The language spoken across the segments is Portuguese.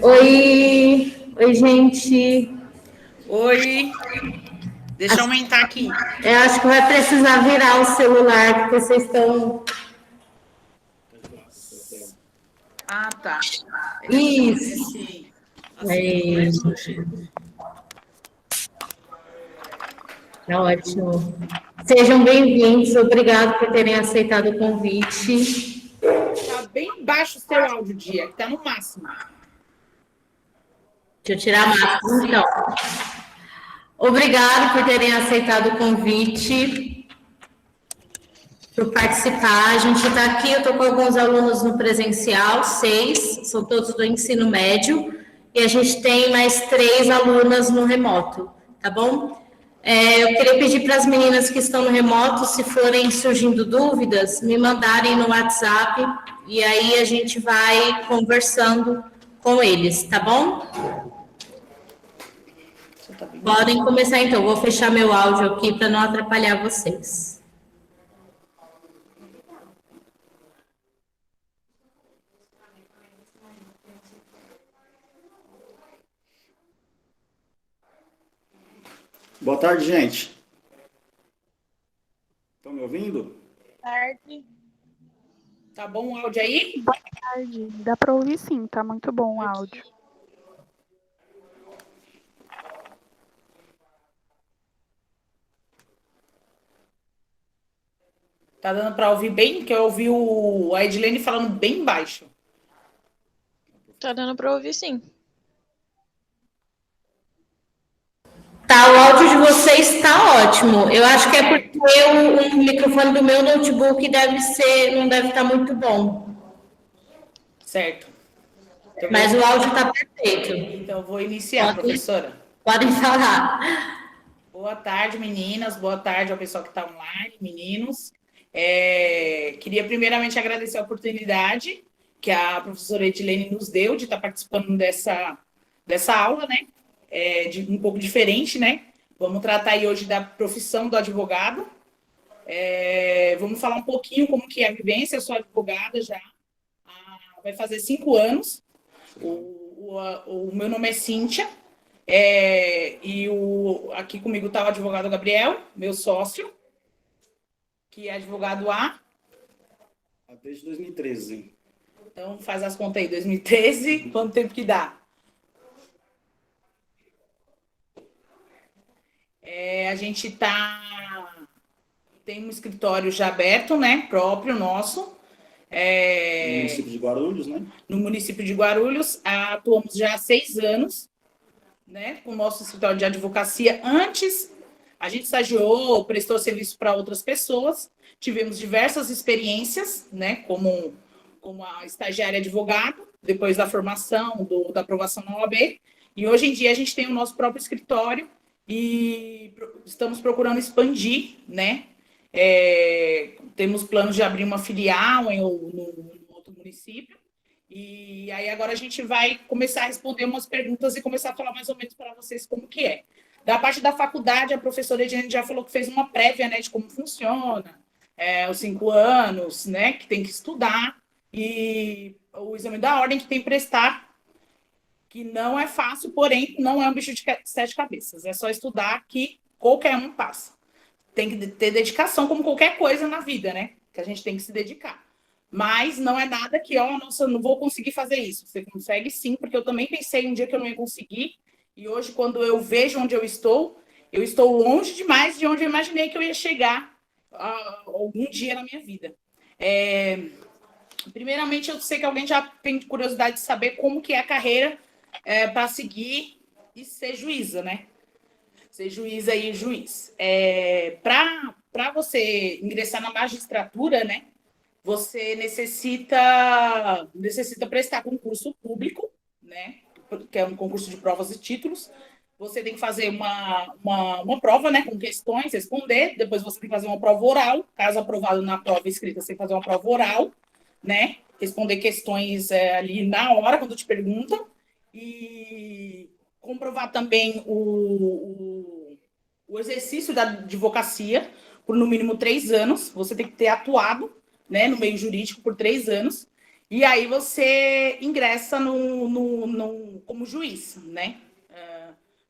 Oi, gente. Oi, deixa eu aumentar aqui. Eu acho que vai precisar virar o celular, porque vocês estão. Ah, tá. Isso. Assim, Aí, né? tá ótimo. Sejam bem-vindos. Obrigado por terem aceitado o convite. Tá bem baixo o seu áudio, Dia, que tá no máximo. Deixa eu tirar a máscara, então. Obrigado por terem aceitado o convite, por participar. A gente está aqui, eu estou com alguns alunos no presencial, 6, são todos do ensino médio, e a gente tem mais 3 alunas no remoto, tá bom? Eu queria pedir para as meninas que estão no remoto, se forem surgindo dúvidas, me mandarem no WhatsApp, e aí a gente vai conversando com eles, tá bom? Podem começar então, vou fechar meu áudio aqui para não atrapalhar vocês. Boa tarde, gente. Estão me ouvindo? Boa tarde. Tá bom o áudio aí? Boa tarde. Dá para ouvir sim, tá muito bom o áudio. Tá dando para ouvir bem? Que eu ouvi a Edilene falando bem baixo. Tá dando para ouvir sim. Tá, o áudio de vocês está ótimo. Eu acho que é porque o microfone do meu notebook não deve estar muito bom. Certo. Então, mas o áudio está perfeito. Então, eu vou iniciar, professora. Podem falar. Boa tarde, meninas. Boa tarde ao pessoal que está online, meninos. Queria primeiramente agradecer a oportunidade que a professora Edilene nos deu de estar participando dessa aula, né? Um pouco diferente, né? Vamos tratar aí hoje da profissão do advogado. Vamos falar um pouquinho como que é a vivência. Eu sou advogada já, vai fazer 5 anos. O meu nome é Cíntia. Aqui comigo está o advogado Gabriel, meu sócio, que é advogado Desde 2013. Então, faz as contas aí, 2013, quanto tempo que dá? A gente tem um escritório já aberto, né, próprio nosso. No município de Guarulhos, né? No município de Guarulhos, atuamos já há 6 anos, né, com o nosso escritório de advocacia. Antes, a gente estagiou, prestou serviço para outras pessoas, tivemos diversas experiências, né, como a estagiária advogado, depois da formação, da aprovação na OAB, e hoje em dia a gente tem o nosso próprio escritório e estamos procurando expandir, né, temos planos de abrir uma filial no outro município, e aí agora a gente vai começar a responder umas perguntas e começar a falar mais ou menos para vocês como que é. Da parte da faculdade, a professora Ediane já falou que fez uma prévia, né, de como funciona, os 5 anos, né, que tem que estudar, e o exame da ordem que tem que prestar, que não é fácil, porém não é um bicho de 7 cabeças. É só estudar que qualquer um passa. Tem que ter dedicação, como qualquer coisa na vida, né? Que a gente tem que se dedicar. Mas não é nada que, nossa, eu não vou conseguir fazer isso. Você consegue sim, porque eu também pensei um dia que eu não ia conseguir. E hoje, quando eu vejo onde eu estou longe demais de onde eu imaginei que eu ia chegar algum dia na minha vida. Primeiramente, eu sei que alguém já tem curiosidade de saber como que é a carreira para seguir e ser juíza, né? Ser juíza e juiz. Para você ingressar na magistratura, né? Você necessita prestar concurso público, né? Que é um concurso de provas e títulos. Você tem que fazer uma prova, né? Com questões, responder. Depois você tem que fazer uma prova oral. Caso aprovado na prova escrita, você tem que fazer uma prova oral, né? Responder questões ali na hora, quando te perguntam. E comprovar também o exercício da advocacia por no mínimo 3 anos. Você tem que ter atuado, né, no meio jurídico por 3 anos. E aí você ingressa como juiz, né?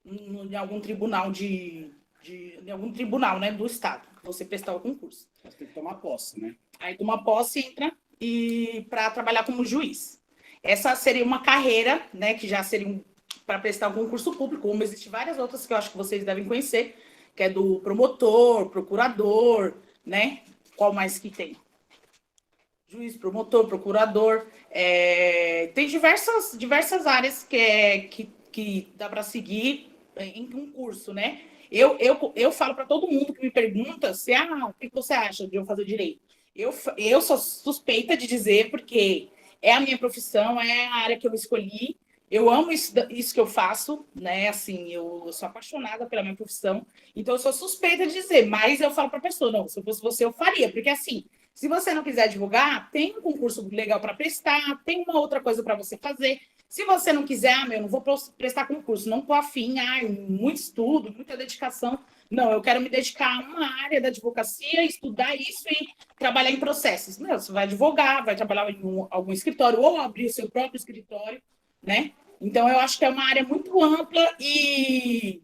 Em algum tribunal em algum tribunal, né, do estado. Você prestar o concurso. Mas tem que tomar posse, né? Aí toma posse, entra e para trabalhar como juiz. Essa seria uma carreira, né, que já seria para prestar um concurso público, como existem várias outras que eu acho que vocês devem conhecer, que é do promotor, procurador, né? Qual mais que tem? Juiz, promotor, procurador. Tem diversas áreas que dá para seguir em concurso, né? Eu falo para todo mundo que me pergunta se, o que você acha de eu fazer direito? Eu sou suspeita de dizer, porque é a minha profissão, é a área que eu escolhi. Eu amo isso que eu faço, né? Assim, eu sou apaixonada pela minha profissão, então eu sou suspeita de dizer, mas eu falo para a pessoa, não, se eu fosse você, eu faria, porque assim, se você não quiser divulgar, tem um concurso legal para prestar, tem uma outra coisa para você fazer. Se você não quiser, eu não vou prestar concurso, não estou afim, muito estudo, muita dedicação. Não, eu quero me dedicar a uma área da advocacia, estudar isso e trabalhar em processos. Não, você vai advogar, vai trabalhar em algum escritório ou abrir o seu próprio escritório, né? Então, eu acho que é uma área muito ampla e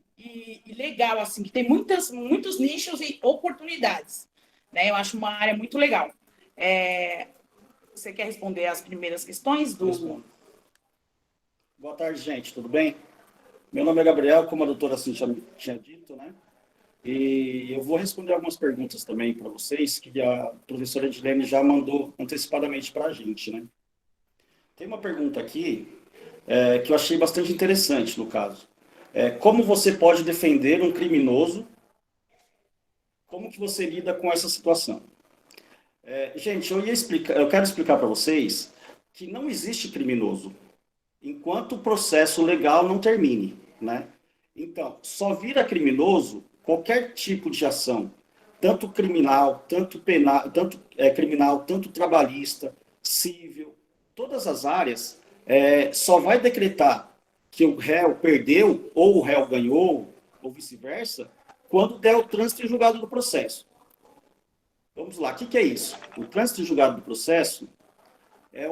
legal, assim, que tem muitos nichos e oportunidades, né? Eu acho uma área muito legal. Você quer responder as primeiras questões do... Boa tarde, gente. Tudo bem? Meu nome é Gabriel, como a doutora Cintia tinha dito, né? E eu vou responder algumas perguntas também para vocês, que a professora Edilene já mandou antecipadamente para a gente, né? Tem uma pergunta aqui que eu achei bastante interessante, no caso. Como você pode defender um criminoso? Como que você lida com essa situação? Gente, eu quero explicar para vocês que não existe criminoso enquanto o processo legal não termine, né? Então, só vira criminoso qualquer tipo de ação, tanto criminal, tanto penal, criminal, tanto trabalhista, civil, todas as áreas, só vai decretar que o réu perdeu ou o réu ganhou, ou vice-versa, quando der o trânsito em julgado do processo. Vamos lá, o que é isso? O trânsito em julgado do processo é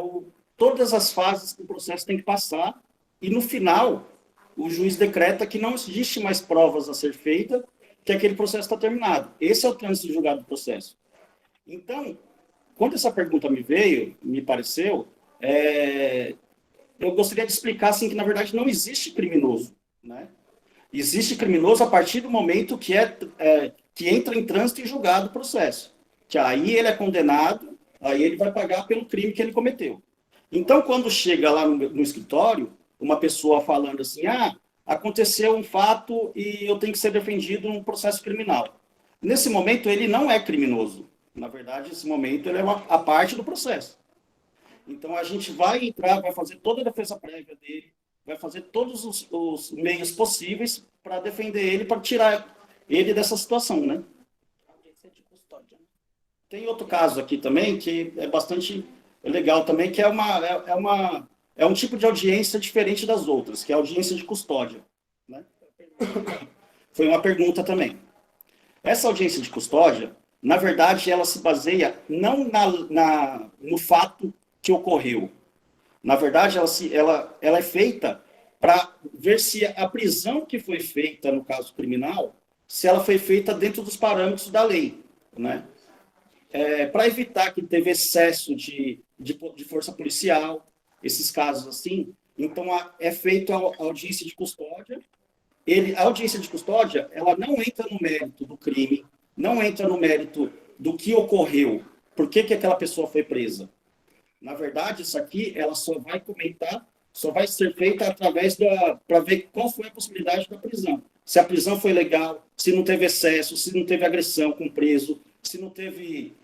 todas as fases que o processo tem que passar e, no final, o juiz decreta que não existe mais provas a ser feitas, que aquele processo está terminado. Esse é o trânsito em julgado do processo. Então, quando essa pergunta me pareceu, eu gostaria de explicar assim, que, na verdade, não existe criminoso, né? Existe criminoso a partir do momento que entra em trânsito em julgado o processo. Que aí ele é condenado, aí ele vai pagar pelo crime que ele cometeu. Então, quando chega lá no escritório, uma pessoa falando assim, aconteceu um fato e eu tenho que ser defendido num processo criminal. Nesse momento, ele não é criminoso. Na verdade, nesse momento, ele é a parte do processo. Então, a gente vai entrar, vai fazer toda a defesa prévia dele, vai fazer todos os meios possíveis para defender ele, para tirar ele dessa situação, né? Tem outro caso aqui também, que é bastante legal também, que é um tipo de audiência diferente das outras, que é a audiência de custódia, né? Foi uma pergunta também. Essa audiência de custódia, na verdade, ela se baseia não no fato que ocorreu. Na verdade, ela é feita para ver se a prisão que foi feita no caso criminal, se ela foi feita dentro dos parâmetros da lei, né? Para evitar que teve excesso de força policial, esses casos assim. Então, é feita a audiência de custódia. A audiência de custódia, ela não entra no mérito do crime, não entra no mérito do que ocorreu, por que aquela pessoa foi presa. Na verdade, isso aqui, ela só vai comentar, só vai ser feita através para ver qual foi a possibilidade da prisão. Se a prisão foi legal, se não teve excesso, se não teve agressão com o preso, se não teve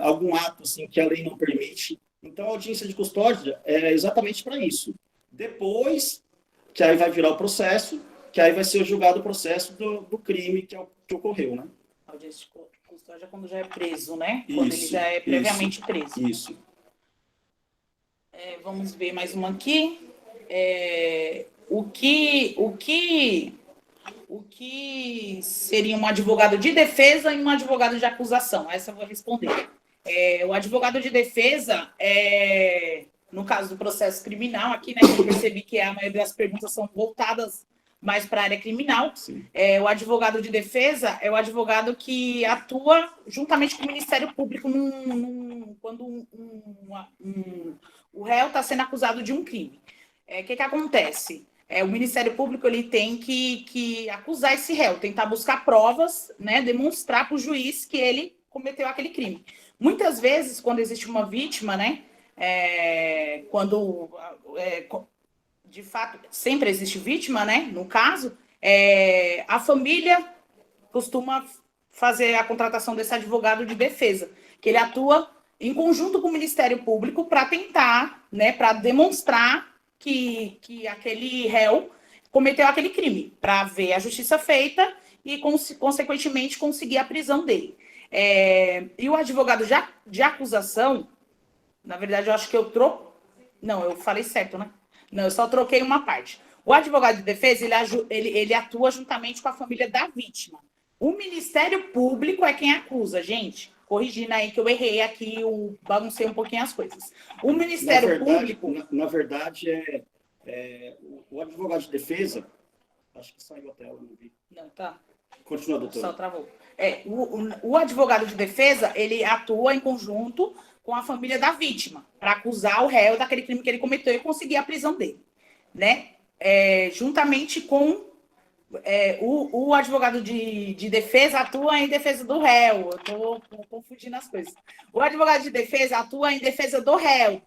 algum ato assim, que a lei não permite. Então, a audiência de custódia é exatamente para isso. Depois, que aí vai virar o processo, que aí vai ser julgado o processo do crime que ocorreu, né? A audiência de custódia é quando já é preso, né? Isso, quando ele já é previamente preso. Isso. Vamos ver mais uma aqui. O que seria um advogado de defesa e um advogado de acusação? Essa eu vou responder. O advogado de defesa, no caso do processo criminal, aqui, né, eu percebi que a maioria das perguntas são voltadas mais para a área criminal. O advogado de defesa é o advogado que atua juntamente com o Ministério Público quando o réu está sendo acusado de um crime. O que acontece? O Ministério Público ele tem que acusar esse réu, tentar buscar provas, né, demonstrar para o juiz que ele cometeu aquele crime. Muitas vezes, quando existe uma vítima, né, de fato, sempre existe vítima, né? No caso, a família costuma fazer a contratação desse advogado de defesa, que ele atua em conjunto com o Ministério Público para tentar, né, para demonstrar que aquele réu cometeu aquele crime, para ver a justiça feita e, consequentemente, conseguir a prisão dele. E o advogado de acusação, na verdade, eu acho que Não, eu falei certo, né? Não, eu só troquei uma parte. O advogado de defesa, ele atua juntamente com a família da vítima. O Ministério Público é quem acusa, gente. Corrigindo aí que eu errei aqui, eu baguncei um pouquinho as coisas. O Ministério Público... Na verdade, o advogado de defesa... Acho que saiu a tela, não vi. Não, tá. Continua, doutora. Só travou. O advogado de defesa, ele atua em conjunto com a família da vítima, para acusar o réu daquele crime que ele cometeu e conseguir a prisão dele, né? Juntamente com o advogado de defesa atua em defesa do réu. Eu estou confundindo as coisas. O advogado de defesa atua em defesa do réu,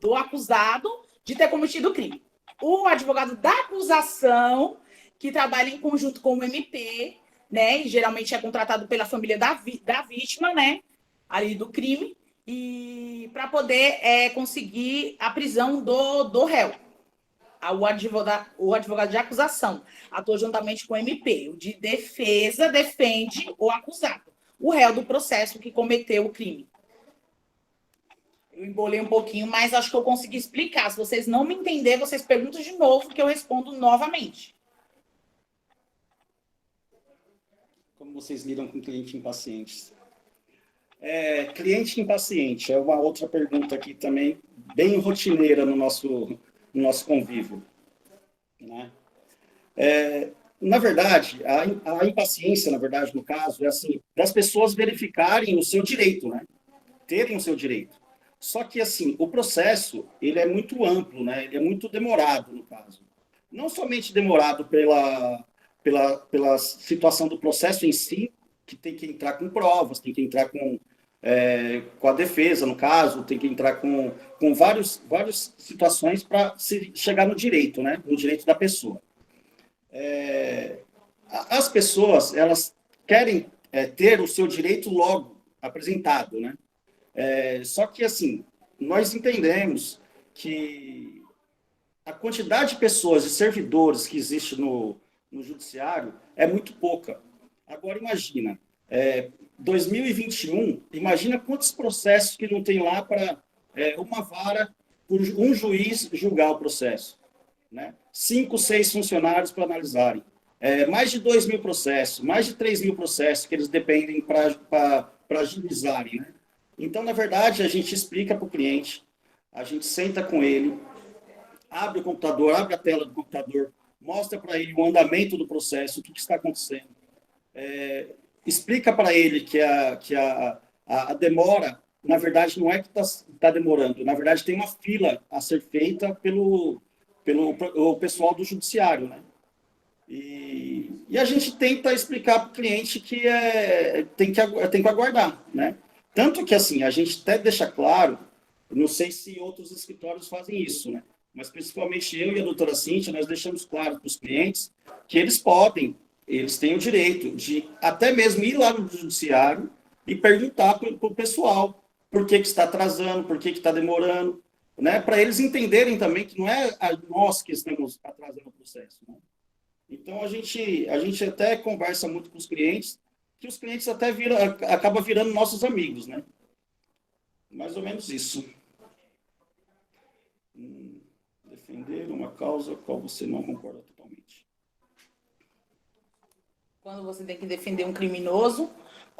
do acusado de ter cometido o crime. O advogado da acusação, que trabalha em conjunto com o MP, né? E geralmente é contratado pela família da vítima, né? Ali do crime, e para poder conseguir a prisão do réu. O advogado de acusação atua juntamente com o MP. O de defesa defende o acusado, o réu do processo que cometeu o crime. Eu embolei um pouquinho, mas acho que eu consegui explicar. Se vocês não me entenderem, vocês perguntam de novo, que eu respondo novamente. Como vocês lidam com cliente impacientes? Cliente impaciente é uma outra pergunta aqui também, bem rotineira no nosso convívio, né? Na verdade, a impaciência, na verdade, no caso, é assim, das pessoas verificarem o seu direito, né? Terem o seu direito. Só que, assim, o processo, ele é muito amplo, né? Ele é muito demorado, no caso. Não somente demorado pela situação do processo em si, que tem que entrar com provas, tem que entrar com a defesa, no caso, tem que entrar com várias situações para chegar no direito, né? No direito da pessoa. As pessoas, elas querem ter o seu direito logo apresentado, né? Só que, assim, nós entendemos que a quantidade de pessoas, de servidores que existe no judiciário é muito pouca. Agora, imagina, 2021, imagina quantos processos que não tem lá para uma vara, por um juiz julgar o processo, né? 5, 6 funcionários para analisarem. Mais de 2.000 processos, mais de 3.000 processos que eles dependem para agilizarem, né? Então, na verdade, a gente explica para o cliente, a gente senta com ele, abre o computador, abre a tela do computador, mostra para ele o andamento do processo, o que está acontecendo. Explica para ele que a demora, na verdade, não é que está demorando, na verdade, tem uma fila a ser feita pelo pessoal do judiciário, né? E a gente tenta explicar para o cliente que tem que aguardar, né? Tanto que, assim, a gente até deixa claro, não sei se outros escritórios fazem isso, né? Mas principalmente eu e a doutora Cíntia, nós deixamos claro para os clientes que eles têm o direito de até mesmo ir lá no judiciário e perguntar para o pessoal por que está atrasando, por que está demorando, né? Para eles entenderem também que não é nós que estamos atrasando o processo, né? Então, a gente até conversa muito com os clientes, que os clientes até acabam virando nossos amigos, né? Mais ou menos isso. Defender uma causa qual você não concorda totalmente. Quando você tem que defender um criminoso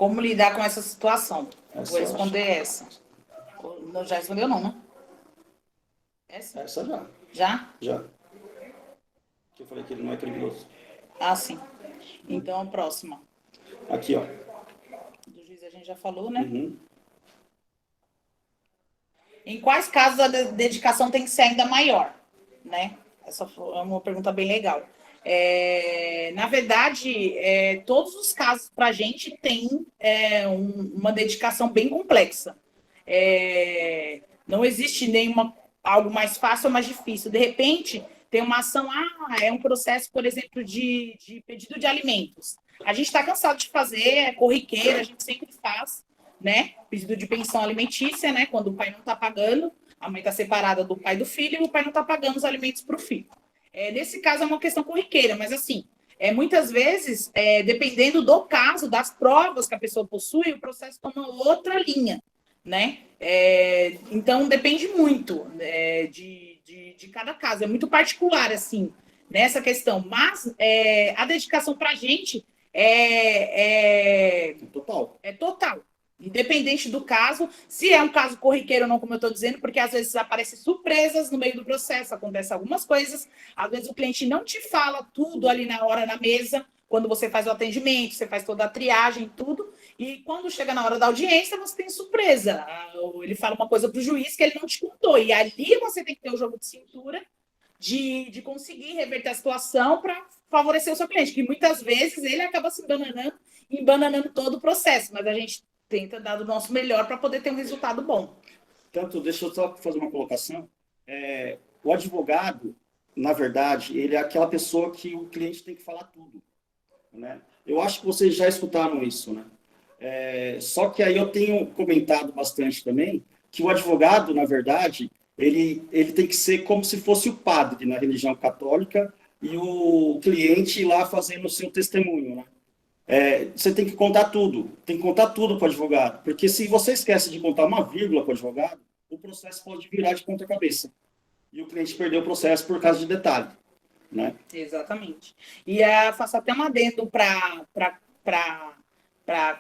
Como lidar com essa situação? Essa Vou eu responder essa. Não, já respondeu não, né? Essa já. Já? Já. Que eu falei que ele não é criminoso. Ah, sim. Então, a próxima. Aqui, ó. Do juiz a gente já falou, né? Uhum. Em quais casos a dedicação tem que ser ainda maior, né? Essa é uma pergunta bem legal. Na verdade, todos os casos para a gente tem uma dedicação bem complexa. Não existe algo mais fácil ou mais difícil. De repente, tem uma ação, é um processo, por exemplo, de pedido de alimentos. A gente está cansado de fazer, é corriqueiro, a gente sempre faz, né? Pedido de pensão alimentícia, né? Quando o pai não está pagando, a mãe está separada do pai e do filho, e o pai não está pagando os alimentos para o filho. Nesse caso, é uma questão corriqueira, mas assim, muitas vezes, dependendo do caso, das provas que a pessoa possui, o processo toma outra linha, né? Então, depende muito de cada caso, é muito particular, assim, nessa questão. Mas a dedicação para a gente Total. é total. Independente do caso, se é um caso corriqueiro ou não, como eu estou dizendo, porque às vezes aparecem surpresas no meio do processo, acontecem algumas coisas, às vezes o cliente não te fala tudo ali na hora, na mesa, quando você faz o atendimento, você faz toda a triagem, tudo, e quando chega na hora da audiência, você tem surpresa. Ele fala uma coisa para o juiz que ele não te contou, e ali você tem que ter o jogo de cintura de conseguir reverter a situação para favorecer o seu cliente, que muitas vezes ele acaba se embananando todo o processo, mas a gente tenta dar o nosso melhor para poder ter um resultado bom. Tanto, deixa eu só fazer uma colocação. O advogado, na verdade, ele é aquela pessoa que o cliente tem que falar tudo, né? Eu acho que vocês já escutaram isso, né? Só que aí eu tenho comentado bastante também que o advogado, na verdade, ele tem que ser como se fosse o padre na religião católica e o cliente lá fazendo o seu testemunho, né? Você tem que contar tudo, para o advogado, porque se você esquece de contar uma vírgula para o advogado, o processo pode virar de ponta cabeça e o cliente perdeu o processo por causa de detalhe, né? Exatamente. E faço até um adendo para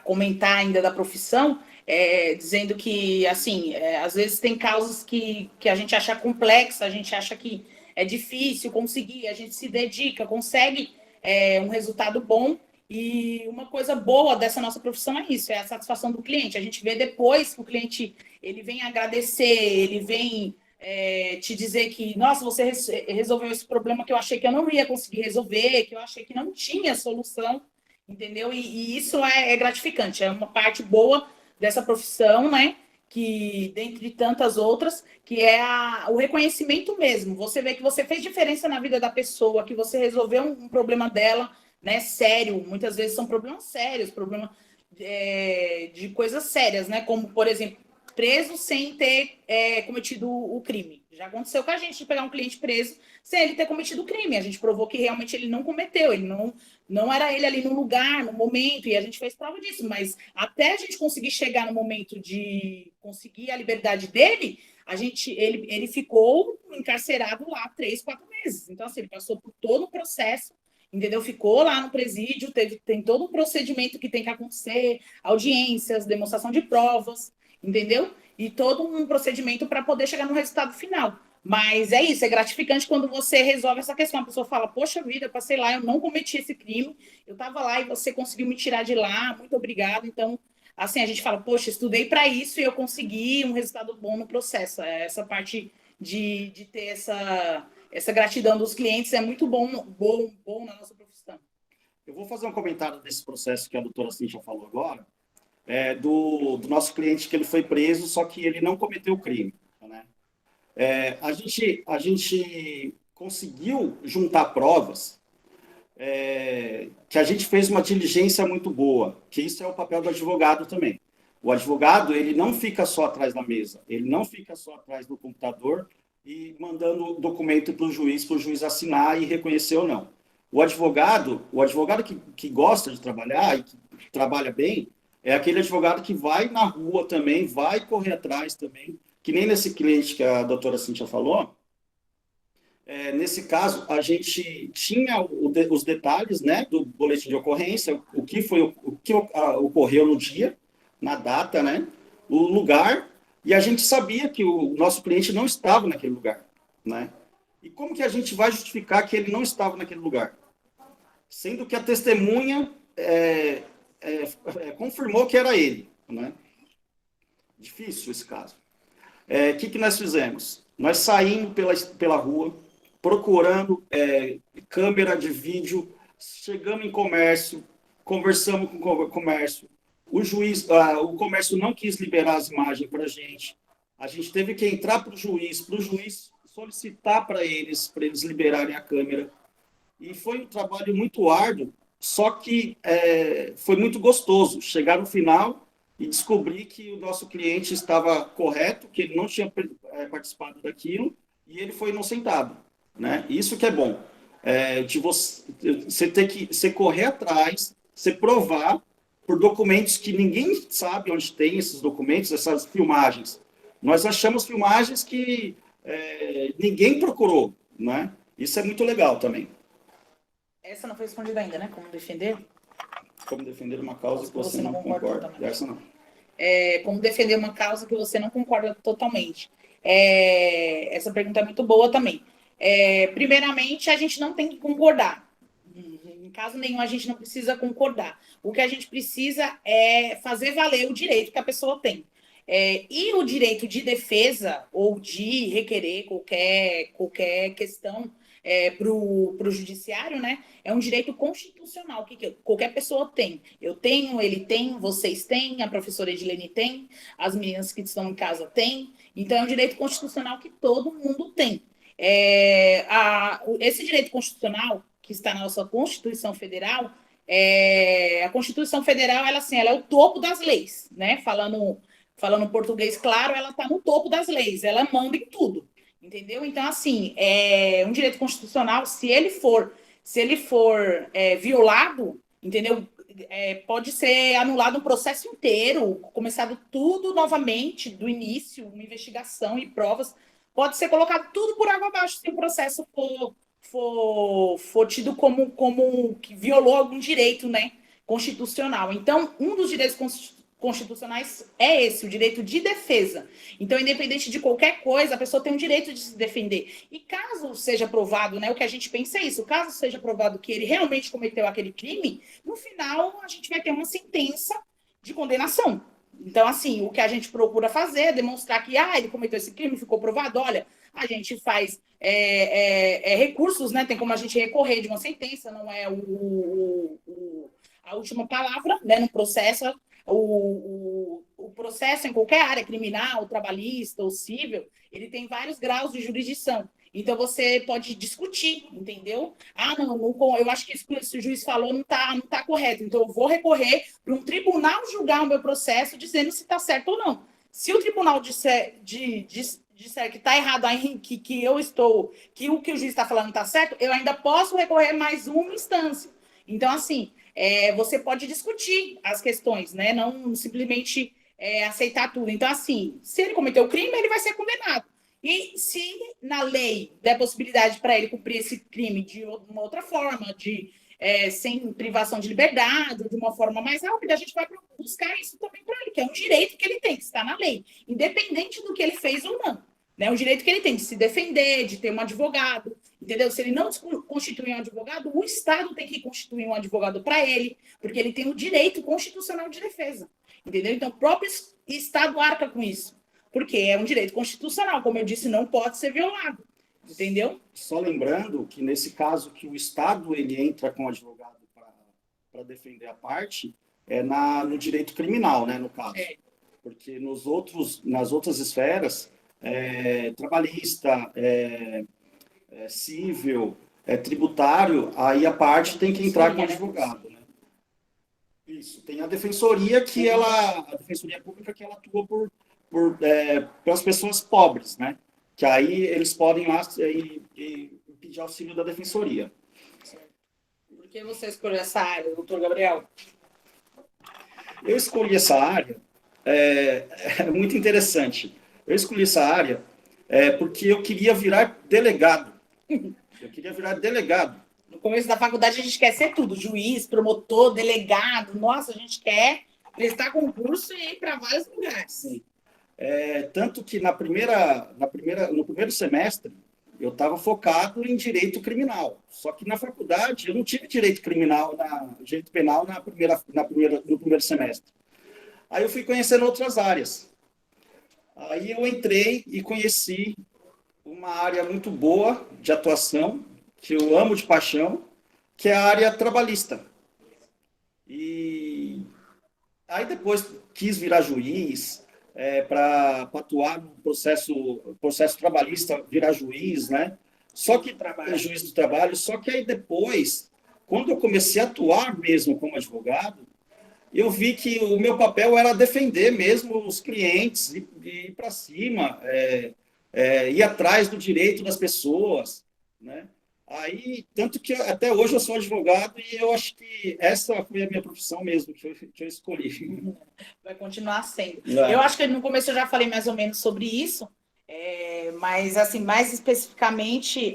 comentar ainda da profissão, dizendo que, assim, às vezes tem causas que a gente acha complexa, a gente acha que é difícil conseguir, a gente se dedica, consegue um resultado bom. E uma coisa boa dessa nossa profissão é isso, é a satisfação do cliente. A gente vê depois que o cliente ele vem agradecer, ele vem te dizer que, nossa, você resolveu esse problema que eu achei que eu não ia conseguir resolver, que eu achei que não tinha solução, entendeu? E isso é gratificante, é uma parte boa dessa profissão, né? Que, dentre tantas outras, que é o reconhecimento mesmo. Você vê que você fez diferença na vida da pessoa, que você resolveu um problema dela, né, sério, muitas vezes são problemas sérios, problemas de coisas sérias, né, como, por exemplo, preso sem ter cometido o crime. Já aconteceu com a gente de pegar um cliente preso sem ele ter cometido o crime. A gente provou que realmente ele não cometeu, ele não era ele ali no lugar, no momento, e a gente fez prova disso, mas até a gente conseguir chegar no momento de conseguir a liberdade dele, ele ficou encarcerado lá 3, 4 meses. Então, assim, ele passou por todo o processo, entendeu? Ficou lá no presídio, tem todo um procedimento que tem que acontecer, audiências, demonstração de provas, entendeu? E todo um procedimento para poder chegar no resultado final. Mas é isso, é gratificante quando você resolve essa questão. A pessoa fala, poxa vida, eu passei lá, eu não cometi esse crime, eu estava lá e você conseguiu me tirar de lá, muito obrigado. Então, assim, a gente fala, poxa, estudei para isso e eu consegui um resultado bom no processo. Essa parte de ter essa gratidão dos clientes é muito bom na nossa profissão. Eu vou fazer um comentário desse processo que a doutora Cíntia falou agora, do nosso cliente que ele foi preso, só que ele não cometeu o crime, né? A gente conseguiu juntar provas, que a gente fez uma diligência muito boa, que isso é o papel do advogado também. O advogado, ele não fica só atrás da mesa, ele não fica só atrás do computador e mandando documento para o juiz assinar e reconhecer ou não. O advogado que gosta de trabalhar e que trabalha bem, é aquele advogado que vai na rua também, vai correr atrás também, que nem nesse cliente que a doutora Cíntia falou, Nesse caso, a gente tinha os detalhes, né, do boletim de ocorrência, o que foi o que ocorreu no dia, na data, né, o lugar, e a gente sabia que o nosso cliente não estava naquele lugar, né? E como que a gente vai justificar que ele não estava naquele lugar? Sendo que a testemunha confirmou que era ele, né? Difícil esse caso. O que nós fizemos? Nós saímos pela rua, procurando câmera de vídeo, chegamos em comércio, conversamos com o comércio, o comércio não quis liberar as imagens para a gente teve que entrar para o juiz solicitar para eles liberarem a câmera, e foi um trabalho muito árduo, só que foi muito gostoso chegar no final e descobrir que o nosso cliente estava correto, que ele não tinha participado daquilo, e ele foi inocentado, né? Isso que é bom, de você ter que você correr atrás, você provar por documentos que ninguém sabe onde tem esses documentos, essas filmagens. Nós achamos filmagens que ninguém procurou, né? Isso é muito legal também. Essa não foi respondida ainda, né? Como defender? Como defender uma causa que você não concorda. Essa não. Como defender uma causa que você não concorda totalmente. Essa pergunta é muito boa também. Primeiramente, a gente não tem que concordar. Em caso nenhum, a gente não precisa concordar. O que a gente precisa é fazer valer o direito que a pessoa tem. E o direito de defesa ou de requerer qualquer questão para o judiciário, né? É um direito constitucional que qualquer pessoa tem. Eu tenho, ele tem, vocês têm, a professora Edilene tem, as meninas que estão em casa têm. Então, é um direito constitucional que todo mundo tem. Esse direito constitucional que está na nossa Constituição Federal, a Constituição Federal, ela é o topo das leis, né? Falando português claro, ela está no topo das leis, ela manda em tudo. Entendeu? Então, assim, um direito constitucional, se ele for violado, entendeu? Pode ser anulado um processo inteiro, começado tudo novamente, do início, uma investigação e provas, pode ser colocado tudo por água abaixo se o processo for tido como que violou algum direito, né, constitucional. Então, um dos direitos constitucionais é esse, o direito de defesa. Então, independente de qualquer coisa, a pessoa tem o direito de se defender. E caso seja provado, né, o que a gente pensa é isso, caso seja provado que ele realmente cometeu aquele crime, no final a gente vai ter uma sentença de condenação. Então, assim, o que a gente procura fazer é demonstrar que ele cometeu esse crime, ficou provado, olha, a gente faz recursos, né, tem como a gente recorrer de uma sentença, não é a última palavra, né, no processo. O processo em qualquer área, criminal, trabalhista ou civil, ele tem vários graus de jurisdição. Então, você pode discutir, entendeu? Não, eu acho que isso que o juiz falou não tá correto. Então, eu vou recorrer para um tribunal julgar o meu processo dizendo se está certo ou não. Se o tribunal disser que está errado, que o que o juiz está falando está certo, eu ainda posso recorrer mais uma instância. Então, assim, você pode discutir as questões, né? Não simplesmente aceitar tudo. Então, assim, se ele cometeu o crime, ele vai ser condenado. E se na lei der possibilidade para ele cumprir esse crime de uma outra forma, sem privação de liberdade, de uma forma mais rápida, a gente vai buscar isso também para ele, que é um direito que ele tem, que está na lei, independente do que ele fez ou não. Né? O direito que ele tem de se defender, de ter um advogado, entendeu? Se ele não constituir um advogado, o Estado tem que constituir um advogado para ele, porque ele tem o direito constitucional de defesa, entendeu? Então, o próprio Estado arca com isso, porque é um direito constitucional, como eu disse, não pode ser violado, entendeu? Só lembrando que, nesse caso, que o Estado ele entra com o advogado para defender a parte, no direito criminal, né, no caso. Porque nas outras esferas, trabalhista, civil, tributário, aí a parte tem que entrar com o advogado, né? Isso. Tem a defensoria a defensoria pública que ela atua pelas pessoas pobres, né? Que aí eles podem ir lá e pedir auxílio da defensoria. Por que você escolheu essa área, doutor Gabriel? Eu escolhi essa área, é muito interessante. Eu escolhi essa área porque eu queria virar delegado. Eu queria virar delegado. No começo da faculdade a gente quer ser tudo, juiz, promotor, delegado. Nossa, a gente quer prestar concurso e ir para vários lugares. Sim. Tanto que no primeiro semestre eu estava focado em direito criminal. Só que na faculdade eu não tive direito criminal, direito penal no primeiro semestre. Aí eu fui conhecendo outras áreas. Aí eu entrei e conheci uma área muito boa de atuação, que eu amo de paixão, que é a área trabalhista. E aí depois quis virar juiz, para atuar no processo trabalhista, virar juiz, né? Só que juiz do trabalho, só que aí depois, quando eu comecei a atuar mesmo como advogado, eu vi que o meu papel era defender mesmo os clientes, e ir para cima, ir atrás do direito das pessoas, né? Aí, tanto que até hoje eu sou advogado e eu acho que essa foi a minha profissão mesmo, que eu escolhi. Vai continuar sendo. É. Eu acho que no começo eu já falei mais ou menos sobre isso, mas, assim, mais especificamente,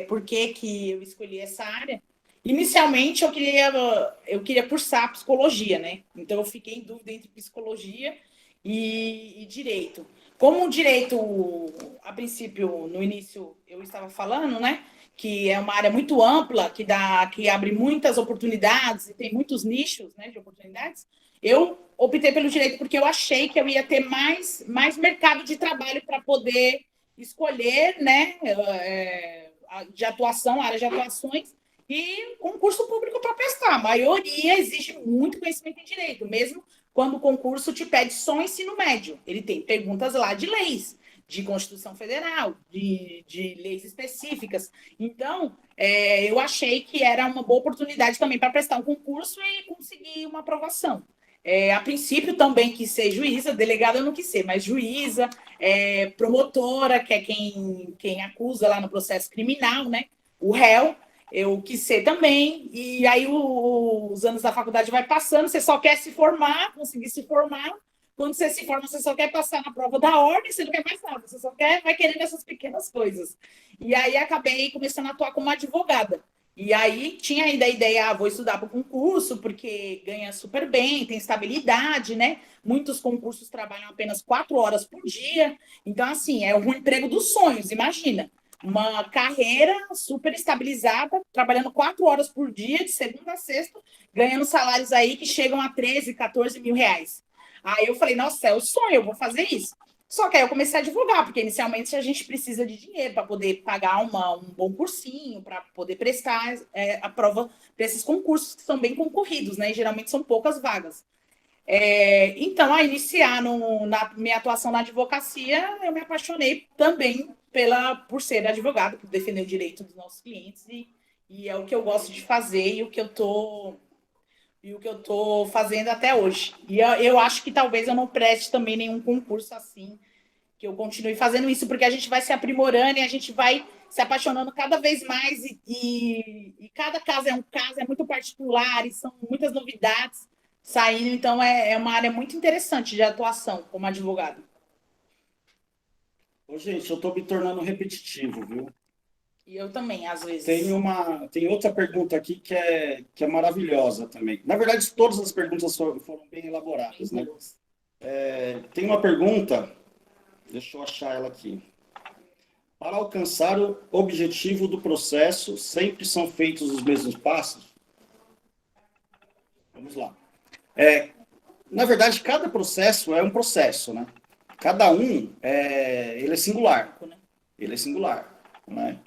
por que eu escolhi essa área. Inicialmente, eu queria cursar psicologia, né? Então, eu fiquei em dúvida entre psicologia e direito. Como o direito, a princípio, no início, eu estava falando, né? Que é uma área muito ampla, que abre muitas oportunidades e tem muitos nichos, né, de oportunidades, eu optei pelo direito porque eu achei que eu ia ter mais mercado de trabalho para poder escolher, né, de atuação, área de atuações, e concurso público para prestar. A maioria exige muito conhecimento em direito, mesmo quando o concurso te pede só ensino médio. Ele tem perguntas lá de leis, de Constituição Federal, de leis específicas. Então, eu achei que era uma boa oportunidade também para prestar um concurso e conseguir uma aprovação. A princípio, também quis ser juíza, delegada eu não quis ser, mas juíza, promotora, que é quem acusa lá no processo criminal, né? O réu, eu quis ser também. E aí os anos da faculdade vai passando, você só quer se formar, conseguir se formar. Quando você se forma, você só quer passar na prova da ordem, você não quer mais nada, você só vai querendo essas pequenas coisas. E aí acabei começando a atuar como advogada. E aí tinha ainda a ideia, vou estudar para o concurso, porque ganha super bem, tem estabilidade, né? Muitos concursos trabalham apenas 4 horas por dia. Então, assim, é um emprego dos sonhos, imagina. Uma carreira super estabilizada, trabalhando 4 horas por dia, de segunda a sexta, ganhando salários aí que chegam a 13, 14 mil reais. Aí eu falei, nossa, é o sonho, eu vou fazer isso. Só que aí eu comecei a advogar, porque inicialmente a gente precisa de dinheiro para poder pagar um bom cursinho, para poder prestar a prova desses concursos que são bem concorridos, né? E geralmente são poucas vagas. Então, a iniciar na minha atuação na advocacia, eu me apaixonei também por ser advogada, por defender o direito dos nossos clientes, e é o que eu gosto de fazer e o que eu estou fazendo até hoje. E eu acho que talvez eu não preste também nenhum concurso assim, que eu continue fazendo isso, porque a gente vai se aprimorando e a gente vai se apaixonando cada vez mais, e cada caso é um caso, é muito particular, e são muitas novidades saindo, então é uma área muito interessante de atuação como advogado. Ô, gente, eu estou me tornando repetitivo, viu? E eu também, às vezes. Tem outra pergunta aqui que é maravilhosa também. Na verdade, todas as perguntas foram bem elaboradas, né? Tem uma pergunta, deixa eu achar ela aqui. Para alcançar o objetivo do processo, sempre são feitos os mesmos passos? Vamos lá. Na verdade, cada processo é um processo, né? Cada um, ele é singular. Ele é singular, né?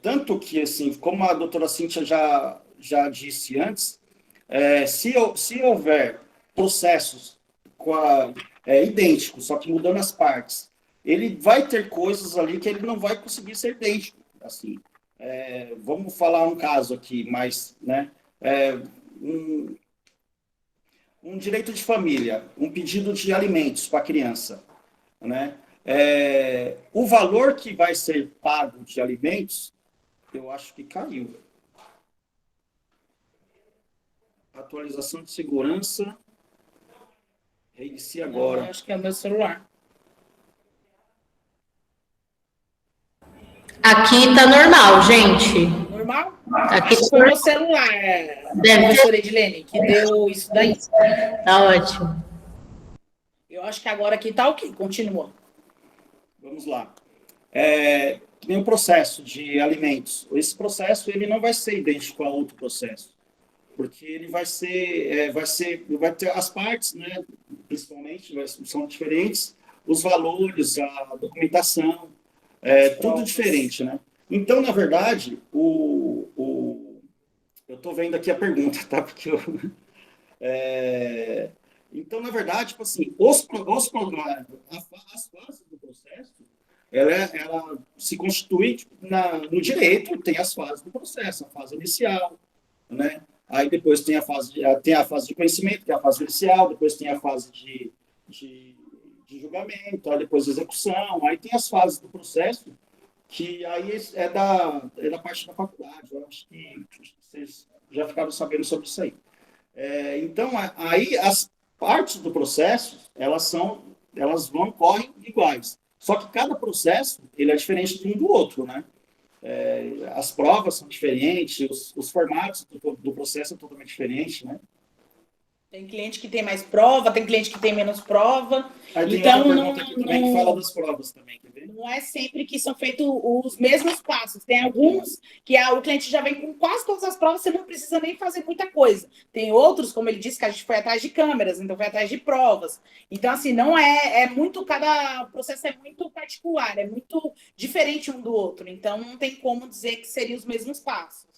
Tanto que, assim, como a doutora Cíntia já disse antes, se houver processos idênticos, só que mudando as partes, ele vai ter coisas ali que ele não vai conseguir ser idêntico. Assim, vamos falar um caso aqui, mas, né, um direito de família, um pedido de alimentos para a criança, né? O valor que vai ser pago de alimentos, eu acho que caiu. Atualização de segurança. Reinicia agora. Eu acho que é o meu celular. Aqui tá normal, gente. Normal? Aqui Acho que foi no celular, professora Edilene, que deu isso daí. tá ótimo. Eu acho que agora aqui tá ok. Continua. Vamos lá. Tem um processo de alimentos. Esse processo ele não vai ser idêntico a outro processo, porque ele vai ter as partes, né? Principalmente são diferentes, os valores, a documentação, tudo diferente, né? Então, na verdade, eu estou vendo aqui a pergunta, tá? Porque então, na verdade, tipo assim, as fases do processo, ela se constitui tipo, no direito, tem as fases do processo, a fase inicial, né? Aí depois tem a fase de conhecimento, que é a fase inicial, depois tem a fase de julgamento, aí depois execução, aí tem as fases do processo, que aí é da parte da faculdade. Eu acho que vocês já ficaram sabendo sobre isso aí. Então, aí as partes do processo, correm iguais. Só que cada processo, ele é diferente de um do outro, né? As provas são diferentes, os formatos do processo são totalmente diferentes, né? Tem cliente que tem mais prova, tem cliente que tem menos prova. Aí tem Então, outra pergunta aqui também que fala das provas também, quer ver? não é sempre que são feitos os mesmos passos. Tem alguns que o cliente já vem com quase todas as provas, você não precisa nem fazer muita coisa. Tem outros, como ele disse, que a gente foi atrás de câmeras, então foi atrás de provas. Então, assim, não cada processo é muito particular, é muito diferente um do outro. Então, não tem como dizer que seriam os mesmos passos.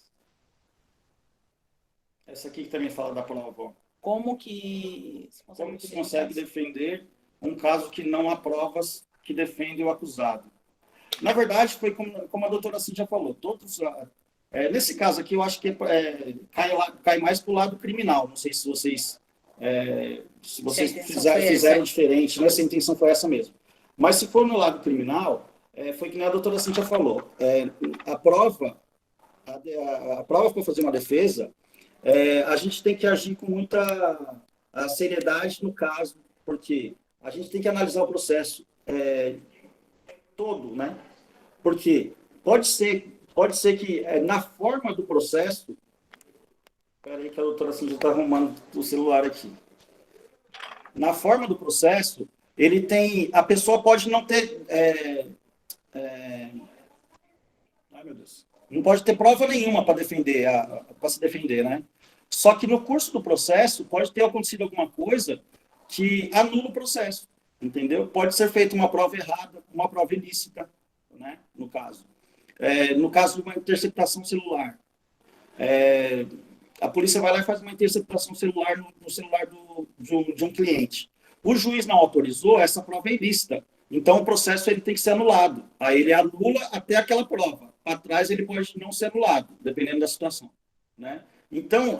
Essa aqui que também fala da prova, ó. Como que se consegue defender um caso que não há provas que defendem o acusado? Na verdade, foi como a doutora Cíntia falou, nesse caso aqui, eu acho que cai mais para o lado criminal. Não sei se vocês fizeram diferente, né? Se a intenção foi essa mesmo. Mas se for no lado criminal, foi que nem a doutora Cíntia falou. A prova para fazer uma defesa, a gente tem que agir com muita seriedade no caso, porque a gente tem que analisar o processo todo, né? Porque pode ser que na forma do processo... Espera aí que a doutora Cíntia está arrumando o celular aqui. Na forma do processo, a pessoa pode não ter... ai, meu Deus. Não pode ter prova nenhuma para se defender, né? Só que no curso do processo pode ter acontecido alguma coisa que anula o processo, entendeu? Pode ser feita uma prova errada, uma prova ilícita, né? No caso de uma interceptação celular, a polícia vai lá e faz uma interceptação celular no celular de um cliente. O juiz não autorizou, essa prova é ilícita. Então, o processo ele tem que ser anulado. Aí ele anula até aquela prova. Para trás, ele pode não ser anulado, dependendo da situação, né? Então,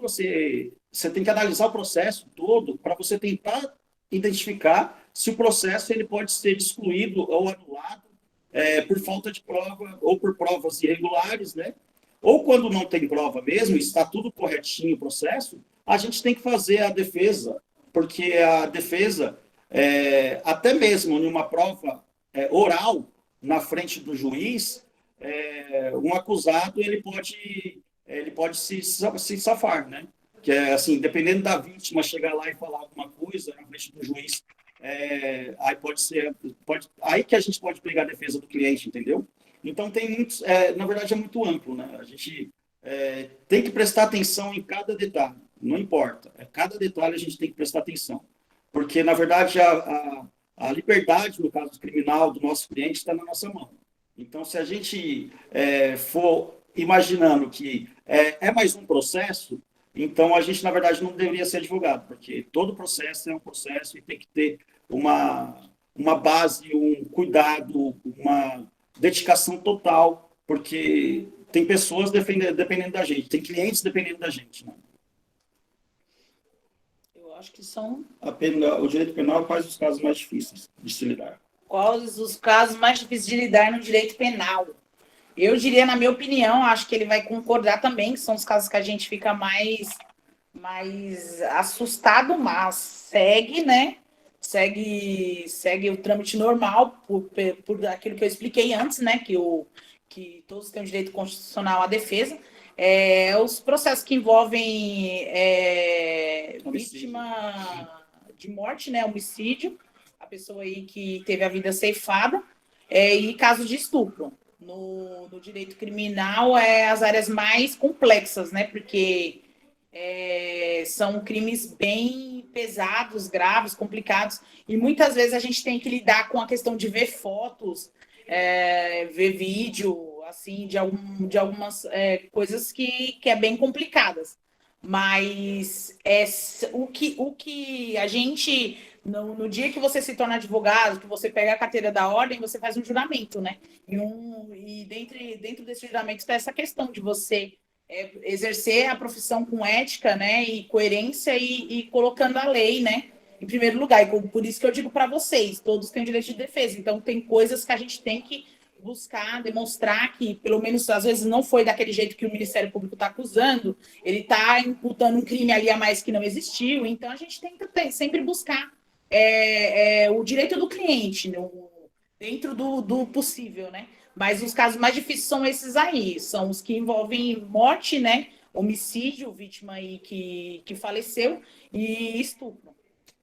você tem que analisar o processo todo para você tentar identificar se o processo ele pode ser excluído ou anulado por falta de prova ou por provas irregulares, né? Ou quando não tem prova mesmo, está tudo corretinho o processo, a gente tem que fazer a defesa, porque a defesa, até mesmo numa prova oral, na frente do juiz, um acusado ele pode se safar, né? Que assim, dependendo da vítima chegar lá e falar alguma coisa na frente do juiz, aí que a gente pode pegar a defesa do cliente, entendeu? Então tem muitos, na verdade é muito amplo, né? A gente tem que prestar atenção em cada detalhe, não importa, cada detalhe a gente tem que prestar atenção, porque na verdade a liberdade, no caso criminal do nosso cliente, está na nossa mão. Então, se a gente for imaginando que é mais um processo, então a gente, na verdade, não deveria ser advogado, porque todo processo é um processo e tem que ter uma base, um cuidado, uma dedicação total, porque tem pessoas dependendo da gente, tem clientes dependendo da gente, né? Acho que são... O direito penal, quais os casos mais difíceis de se lidar? Quais os casos mais difíceis de lidar no direito penal? Eu diria, na minha opinião, acho que ele vai concordar também, que são os casos que a gente fica mais assustado, mas segue, né? segue o trâmite normal por aquilo que eu expliquei antes, né? Que todos têm o direito constitucional à defesa. Os processos que envolvem vítima de morte, né? Homicídio, a pessoa aí que teve a vida ceifada, e casos de estupro. No direito criminal, as áreas mais complexas, né? Porque são crimes bem pesados, graves, complicados, e muitas vezes a gente tem que lidar com a questão de ver fotos, ver vídeo, assim, de algumas coisas que é bem complicadas. Mas o que a gente, no dia que você se torna advogado, que você pega a carteira da ordem, você faz um juramento, né? E dentro desse juramento está essa questão de você exercer a profissão com ética, né, e coerência e colocando a lei, né, em primeiro lugar. E por isso que eu digo para vocês, todos têm direito de defesa. Então, tem coisas que a gente tem que buscar demonstrar que, pelo menos, às vezes não foi daquele jeito que o Ministério Público está acusando, ele está imputando um crime ali a mais que não existiu. Então, a gente tem que sempre buscar o direito do cliente, dentro do possível, né? Mas os casos mais difíceis são esses aí, são os que envolvem morte, né? Homicídio, vítima aí que faleceu, e estupro.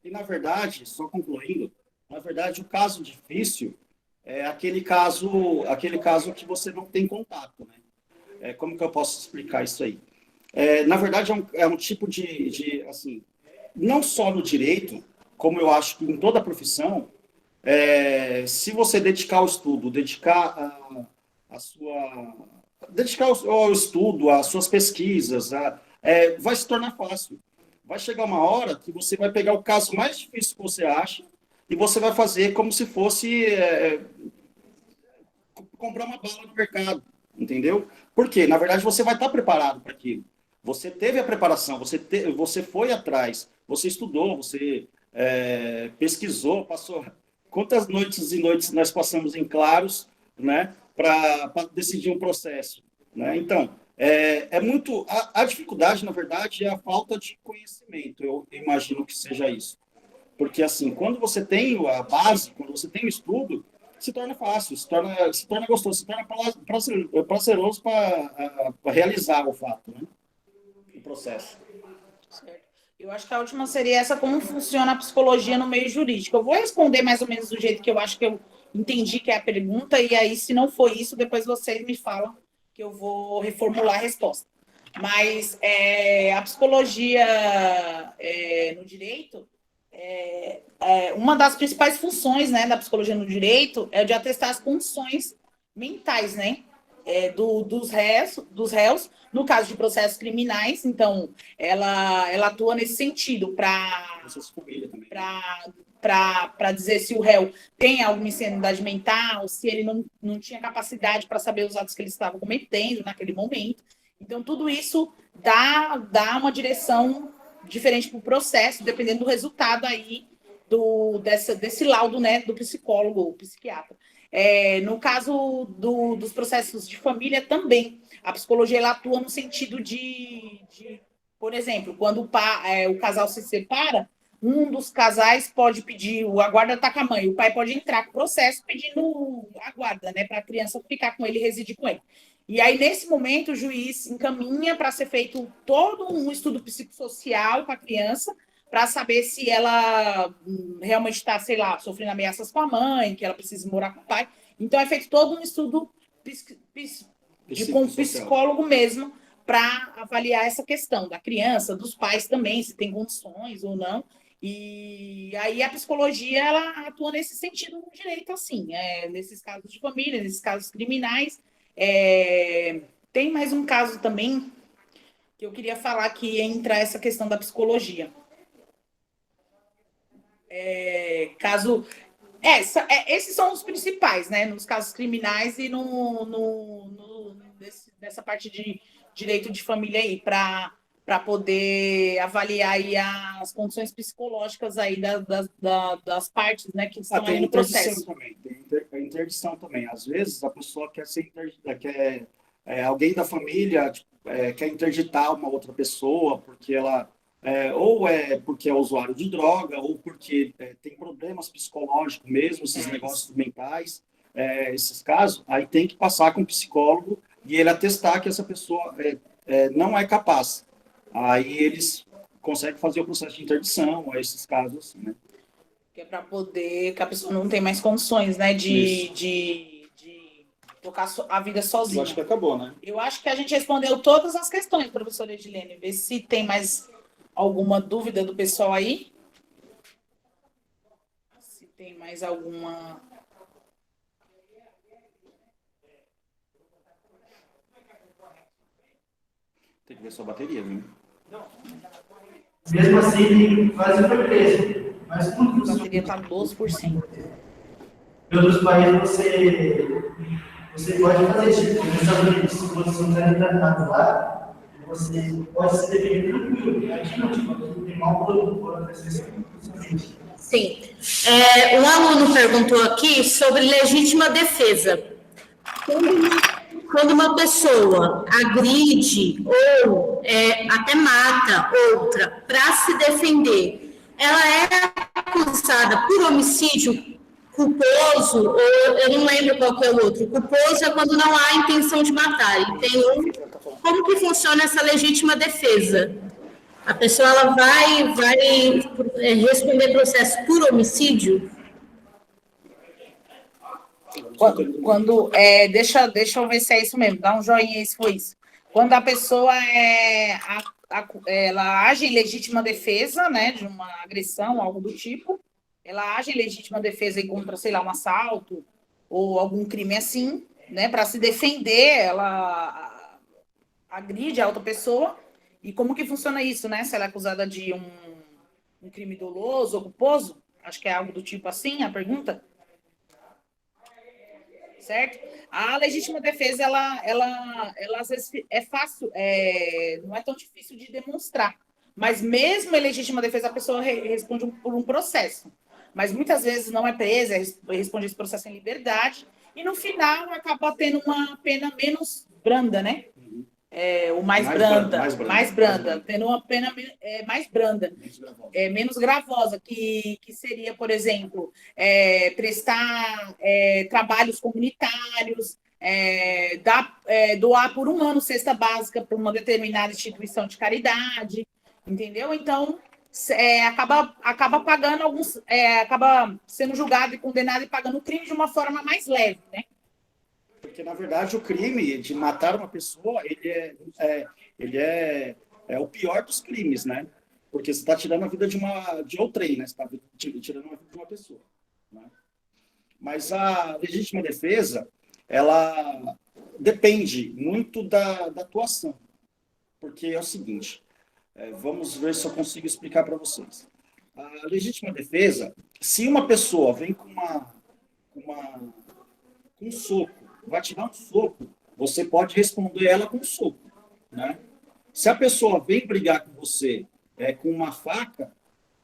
E, na verdade, só concluindo, na verdade, o caso difícil é aquele caso que você não tem contato, né? Como que eu posso explicar isso aí? Na verdade, é um tipo assim, não só no direito, como eu acho que em toda a profissão, se você dedicar ao estudo, dedicar ao estudo, às suas pesquisas, vai se tornar fácil. Vai chegar uma hora que você vai pegar o caso mais difícil que você acha e você vai fazer como se fosse comprar uma bala no mercado, entendeu? Porque, na verdade, você vai estar preparado para aquilo. Você teve a preparação, você foi atrás, você estudou, você pesquisou, passou... Quantas noites e noites nós passamos em claros, né, para decidir um processo, né? Então, muito... A dificuldade, na verdade, é a falta de conhecimento. Eu imagino que seja isso. Porque, assim, quando você tem a base, quando você tem o estudo, se torna fácil, se torna gostoso, se torna prazeroso para realizar o fato, né? O processo. Certo. Eu acho que a última seria essa, como funciona a psicologia no meio jurídico. Eu vou responder mais ou menos do jeito que eu acho que eu entendi que é a pergunta, e aí, se não for isso, depois vocês me falam que eu vou reformular a resposta. Mas a psicologia no direito, uma das principais funções, né, da psicologia no direito é de atestar as condições mentais, né, dos réus, no caso de processos criminais. Então, ela atua nesse sentido para dizer se o réu tem alguma insanidade mental, se ele não tinha capacidade para saber os atos que ele estava cometendo naquele momento. Então, tudo isso dá uma direção diferente para o processo, dependendo do resultado aí desse laudo, né, do psicólogo ou psiquiatra. No caso dos processos de família também, a psicologia ela atua no sentido de por exemplo, quando o casal se separa, um dos casais pode pedir, a guarda está com a mãe, o pai pode entrar com o processo pedindo a guarda, né, para a criança ficar com ele, residir com ele. E aí, nesse momento, o juiz encaminha para ser feito todo um estudo psicossocial com a criança, para saber se ela realmente está, sei lá, sofrendo ameaças com a mãe, que ela precisa morar com o pai. Então, é feito todo um estudo com um psicólogo mesmo, para avaliar essa questão da criança, dos pais também, se tem condições ou não. E aí a psicologia ela atua nesse sentido no direito, assim, nesses casos de família, nesses casos criminais. Tem mais um caso também que eu queria falar que entra essa questão da psicologia. Esses são os principais, né? Nos casos criminais e nessa parte de direito de família aí, para poder avaliar aí as condições psicológicas aí das partes, né, que estão aí no processo. Tem a interdição também. Às vezes a pessoa quer alguém da família quer interditar uma outra pessoa porque ela ou é porque é usuário de droga, ou porque tem problemas psicológicos mesmo, esses negócios mentais, esses casos, aí tem que passar com o psicólogo e ele atestar que essa pessoa não é capaz. Aí eles conseguem fazer o processo de interdição, a esses casos, assim, né? Que é para poder, que a pessoa não tem mais condições, né, de tocar a vida sozinha. Eu acho que acabou, né? Eu acho que a gente respondeu todas as questões, professora Edilene. Vê se tem mais alguma dúvida do pessoal aí. Se tem mais alguma... Tem que ver sua bateria, viu? Mesmo assim, quase foi preso. Mas como A bateria está 12%. em outros países você pode fazer isso. Nos Estados Unidos, se você não está tratado lá, você pode se defender tranquilo. Aqui não, tipo, tem mal por acontecer. Sim. Um aluno perguntou aqui sobre legítima defesa. Quando uma pessoa agride ou até mata outra para se defender, ela é acusada por homicídio culposo, ou eu não lembro qual que é o outro. Culposo é quando não há intenção de matar. E tem como que funciona essa legítima defesa? A pessoa ela vai responder processo por homicídio? Deixa eu ver se é isso mesmo, dá um joinha aí se foi isso. Quando a pessoa ela age em legítima defesa, né, de uma agressão, algo do tipo, ela age em legítima defesa e contra, sei lá, um assalto ou algum crime assim, né, para se defender, ela agride a outra pessoa. E como que funciona isso, né? Se ela é acusada de um crime doloso ou culposo, acho que é algo do tipo assim, a pergunta. Certo? A legítima defesa, ela às vezes é fácil, não é tão difícil de demonstrar. Mas mesmo em legítima defesa, a pessoa responde por um processo. Mas muitas vezes não é presa, responde esse processo em liberdade, e no final acaba tendo uma pena menos branda, né? Mais branda, tendo uma pena mais branda, menos gravosa, que seria, por exemplo, prestar trabalhos comunitários, doar por um ano cesta básica para uma determinada instituição de caridade, entendeu? Então, acaba pagando acaba sendo julgado e condenado e pagando o crime de uma forma mais leve, né? Porque, na verdade, o crime de matar uma pessoa, ele é o pior dos crimes, né? Porque você está tirando a vida de outrem, né? Você está tirando a vida de uma pessoa, né? Mas a legítima defesa, ela depende muito da atuação. Porque é o seguinte, vamos ver se eu consigo explicar para vocês. A legítima defesa, se uma pessoa vem com um soco, vai te dar um soco, você pode responder ela com um soco, né? Se a pessoa vem brigar com você com uma faca,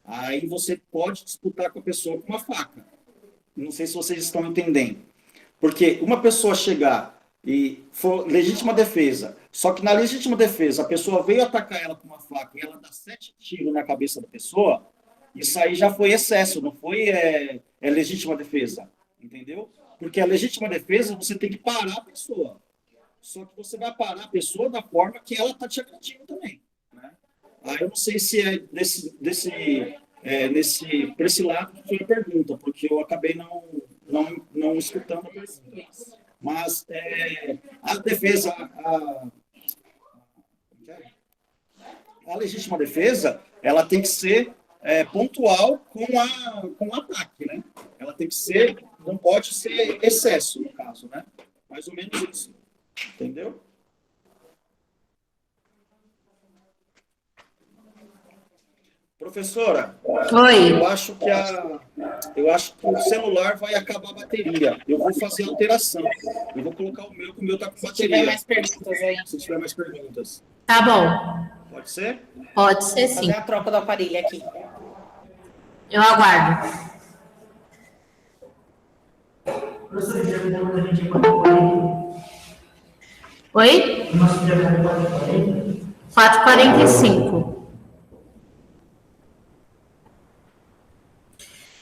aí você pode disputar com a pessoa com uma faca. Não sei se vocês estão entendendo. Porque uma pessoa chegar e for legítima defesa, só que na legítima defesa a pessoa veio atacar ela com uma faca e ela dá 7 tiros na cabeça da pessoa, isso aí já foi excesso, não foi legítima defesa, entendeu? Porque a legítima defesa, você tem que parar a pessoa. Só que você vai parar a pessoa da forma que ela está te agredindo também, né? Aí eu não sei se é por esse lado que foi a pergunta, porque eu acabei não escutando a pergunta. Mas a defesa, a legítima defesa, ela tem que ser pontual com o ataque, né? Ela tem que ser, não pode ser excesso, no caso, né? Mais ou menos isso. Entendeu? Professora, Oi. eu acho que o celular vai acabar a bateria. Eu vou fazer alteração. Eu vou colocar o meu, que o meu está com bateria. Se tiver mais perguntas aí. Se tiver mais perguntas. Tá bom. Pode ser? Pode ser, sim. Fazer a troca do aparelho aqui. Eu aguardo. Professor, já me deu a gente 4h40. Oi? O nosso dia é 4h40. 4h45.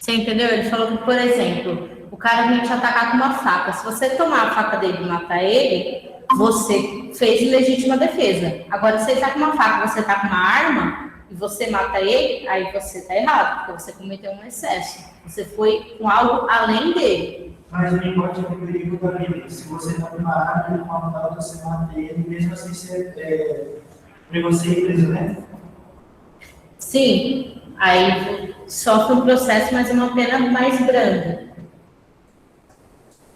Você entendeu? Ele falou que, por exemplo, o cara vem te atacar com uma faca. Se você tomar a faca dele e matar ele, você fez legítima defesa. Agora, se ele tá com uma faca, você tá com uma arma e você mata ele, aí você tá errado, porque você cometeu um excesso. Você foi com algo além dele. Mas não importa o perigo da vida. Se você está com uma arma e uma bala, você mata ele, mesmo assim você você é preso, né? Sim, aí sofre um processo, mas uma pena mais branda.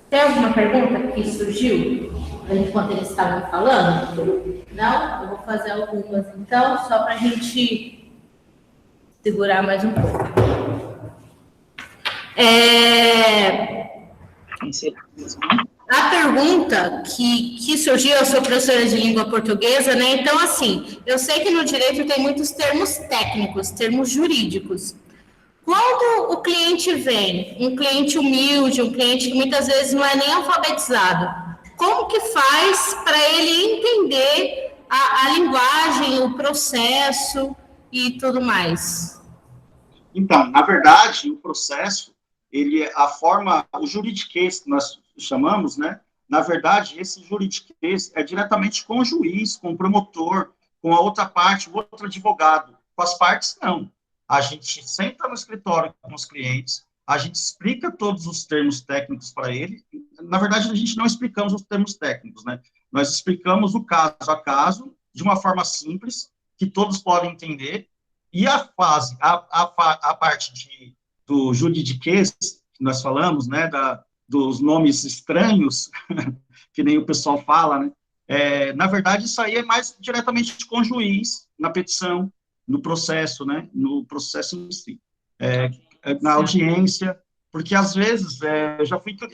Tem alguma pergunta que surgiu enquanto eles estavam falando? Não? Eu vou fazer algumas, então, só para a gente segurar mais um pouco. A pergunta que surgiu, eu sou professora de língua portuguesa, né? Então, assim, eu sei que no direito tem muitos termos técnicos, termos jurídicos. Quando o cliente vem, um cliente humilde, um cliente que muitas vezes não é nem alfabetizado, como que faz para ele entender a linguagem, o processo e tudo mais? Então, na verdade, o processo, a forma, o juridiquês que nós chamamos, né? Na verdade, esse juridiquês é diretamente com o juiz, com o promotor, com a outra parte, o outro advogado. Com as partes, não. A gente senta no escritório com os clientes, a gente explica todos os termos técnicos para ele. Na verdade, a gente não explicamos os termos técnicos, né? Nós explicamos o caso a caso, de uma forma simples, que todos podem entender, e a parte do juridiquês, que nós falamos, né, dos nomes estranhos, que nem o pessoal fala, né, na verdade, isso aí é mais diretamente com o juiz, na petição, no processo, né, no processo em si, na audiência, porque às vezes,